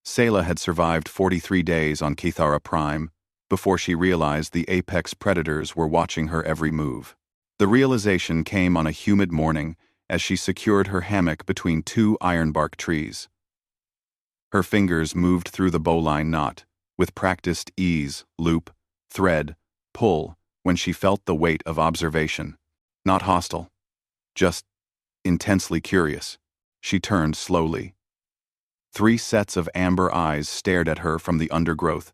Sayla had survived 43 days on Kithara Prime before she realized the apex predators were watching her every move. The realization came on a humid morning as she secured her hammock between two ironbark trees. Her fingers moved through the bowline knot, with practiced ease, loop, thread, pull, when she felt the weight of observation. Not hostile, just intensely curious. She turned slowly. 3 sets of amber eyes stared at her from the undergrowth,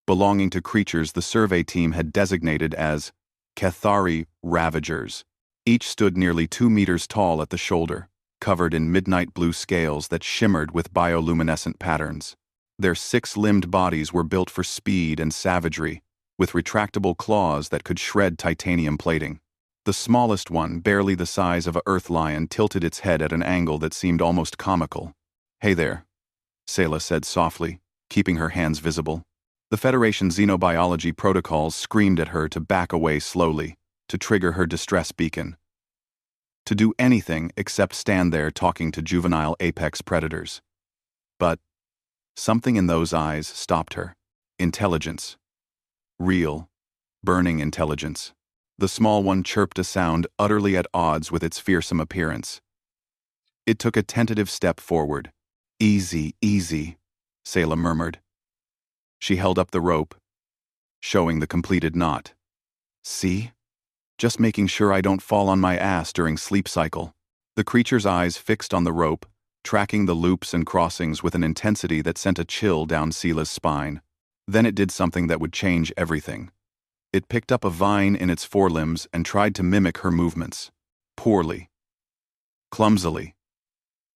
belonging to creatures the survey team had designated as Kethari Ravagers. Each stood nearly 2 meters tall at the shoulder, covered in midnight blue scales that shimmered with bioluminescent patterns. Their 6-limbed bodies were built for speed and savagery, with retractable claws that could shred titanium plating. The smallest one, barely the size of an earth lion, tilted its head at an angle that seemed almost comical. "Hey there," Sayla said softly, keeping her hands visible. The Federation xenobiology protocols screamed at her to back away slowly, to trigger her distress beacon. To do anything except stand there talking to juvenile apex predators. But something in those eyes stopped her. Intelligence. Real, burning intelligence. The small one chirped a sound utterly at odds with its fearsome appearance. It took a tentative step forward. "Easy, easy," Sayla murmured. She held up the rope, showing the completed knot. "See? Just making sure I don't fall on my ass during sleep cycle." The creature's eyes fixed on the rope, tracking the loops and crossings with an intensity that sent a chill down Sayla's spine. Then it did something that would change everything. It picked up a vine in its forelimbs and tried to mimic her movements. Poorly. Clumsily.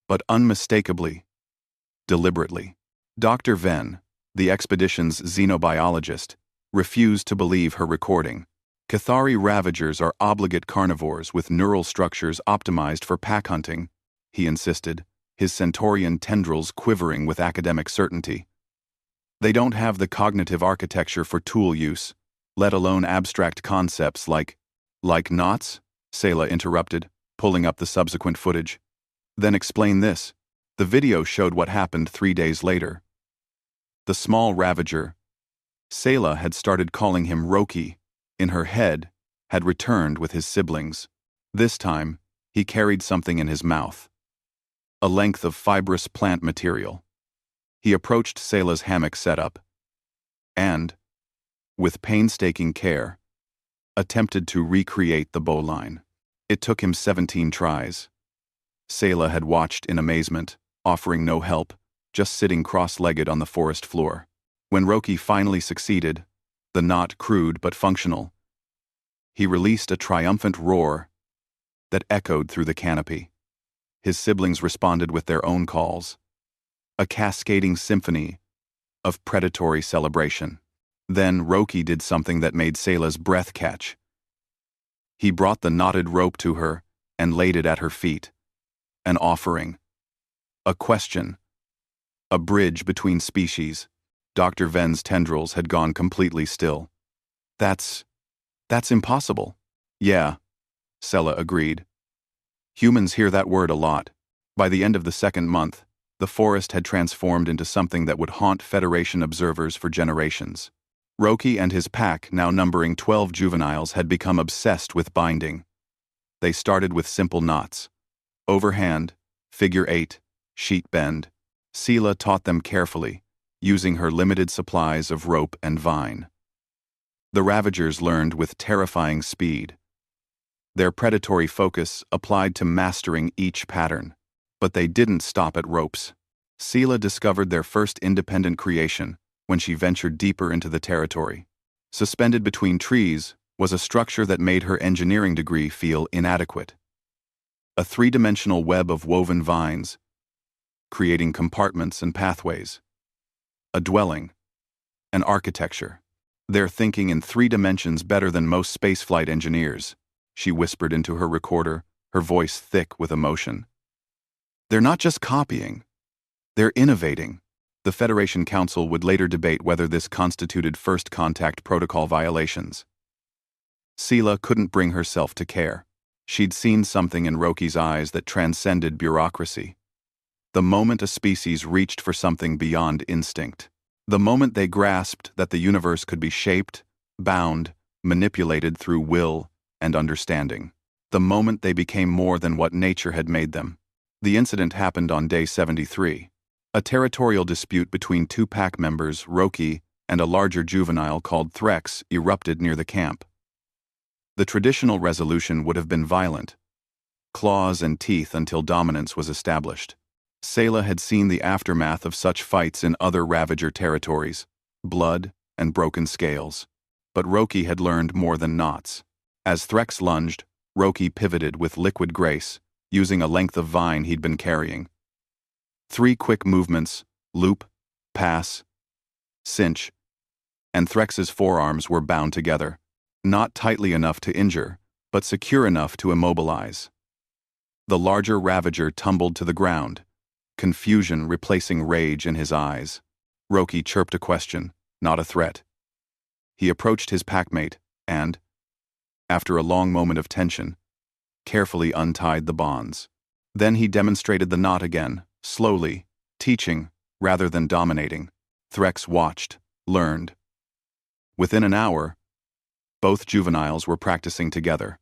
But unmistakably. Deliberately. Dr. Venn, the expedition's xenobiologist, refused to believe her recording. Kethari Ravagers are obligate carnivores with neural structures optimized for pack hunting, he insisted, his centaurian tendrils quivering with academic certainty. They don't have the cognitive architecture for tool use, let alone abstract concepts like knots? Sayla interrupted, pulling up the subsequent footage. Then explain this. The video showed what happened 3 days later. The small Ravager, Sayla had started calling him Roki, in her head, had returned with his siblings. This time, he carried something in his mouth. A length of fibrous plant material. He approached Sayla's hammock setup, and, with painstaking care, attempted to recreate the bowline. It took him 17 tries. Sayla had watched in amazement, offering no help, just sitting cross-legged on the forest floor. When Roki finally succeeded, the knot crude but functional, he released a triumphant roar that echoed through the canopy. His siblings responded with their own calls, a cascading symphony of predatory celebration. Then Roki did something that made Sayla's breath catch. He brought the knotted rope to her and laid it at her feet. An offering. A question. A bridge between species. Dr. Venn's tendrils had gone completely still. That's impossible." "Yeah," Sayla agreed. "Humans hear that word a lot." By the end of the 2nd month, the forest had transformed into something that would haunt Federation observers for generations. Roki and his pack, now numbering 12 juveniles, had become obsessed with binding. They started with simple knots. Overhand, figure 8, sheet bend. Sayla taught them carefully, using her limited supplies of rope and vine. The Ravagers learned with terrifying speed. Their predatory focus applied to mastering each pattern. But they didn't stop at ropes. Sayla discovered their first independent creation when she ventured deeper into the territory. Suspended between trees was a structure that made her engineering degree feel inadequate. A 3-dimensional web of woven vines, creating compartments and pathways. A dwelling. An architecture. "They're thinking in 3 dimensions better than most spaceflight engineers," she whispered into her recorder, her voice thick with emotion. "They're not just copying. They're innovating." The Federation Council would later debate whether this constituted first contact protocol violations. Sayla couldn't bring herself to care. She'd seen something in Roki's eyes that transcended bureaucracy. The moment a species reached for something beyond instinct. The moment they grasped that the universe could be shaped, bound, manipulated through will and understanding. The moment they became more than what nature had made them. The incident happened on day 73. A territorial dispute between two pack members, Roki, and a larger juvenile called Threx erupted near the camp. The traditional resolution would have been violent. Claws and teeth until dominance was established. Sayla had seen the aftermath of such fights in other Ravager territories, blood and broken scales. But Roki had learned more than knots. As Threx lunged, Roki pivoted with liquid grace, using a length of vine he'd been carrying. 3 quick movements, loop, pass, cinch, and Threx's forearms were bound together, not tightly enough to injure, but secure enough to immobilize. The larger Ravager tumbled to the ground, confusion replacing rage in his eyes. Roki chirped a question, not a threat. He approached his packmate and, after a long moment of tension, carefully untied the bonds. Then he demonstrated the knot again, slowly, teaching rather than dominating. Threx watched, learned. Within an hour, both juveniles were practicing together,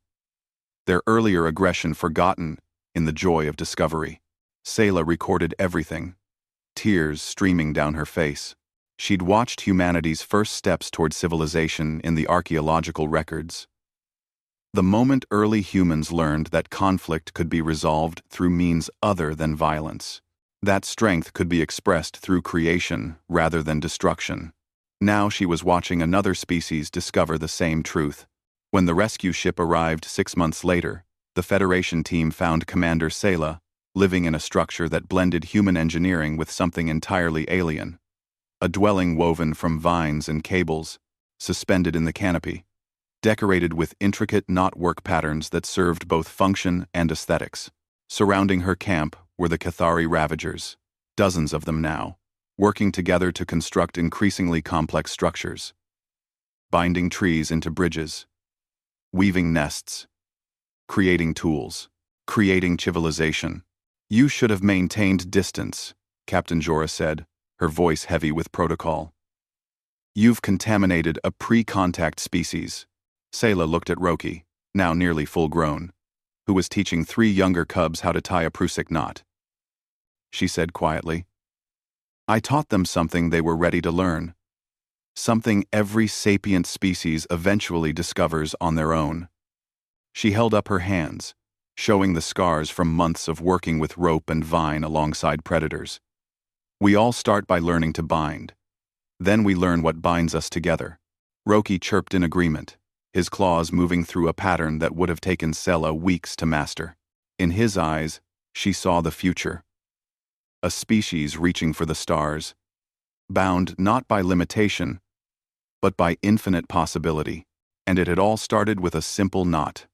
their earlier aggression forgotten in the joy of discovery. Sayla recorded everything, tears streaming down her face. She'd watched humanity's first steps toward civilization in the archaeological records. The moment early humans learned that conflict could be resolved through means other than violence. That strength could be expressed through creation rather than destruction. Now she was watching another species discover the same truth. When the rescue ship arrived 6 months later, the Federation team found Commander Sayla living in a structure that blended human engineering with something entirely alien. A dwelling woven from vines and cables, suspended in the canopy, decorated with intricate knotwork patterns that served both function and aesthetics. Surrounding her camp were the Cathari Ravagers, dozens of them now, working together to construct increasingly complex structures, binding trees into bridges, weaving nests, creating tools, creating civilization. "You should have maintained distance," Captain Jorah said, her voice heavy with protocol. "You've contaminated a pre-contact species." Sayla looked at Roki, now nearly full-grown, who was teaching 3 younger cubs how to tie a Prusik knot. She said quietly, "I taught them something they were ready to learn. Something every sapient species eventually discovers on their own." She held up her hands, showing the scars from months of working with rope and vine alongside predators. "We all start by learning to bind. Then we learn what binds us together." Roki chirped in agreement, his claws moving through a pattern that would have taken Sayla weeks to master. In his eyes, she saw the future. A species reaching for the stars, bound not by limitation, but by infinite possibility. And it had all started with a simple knot.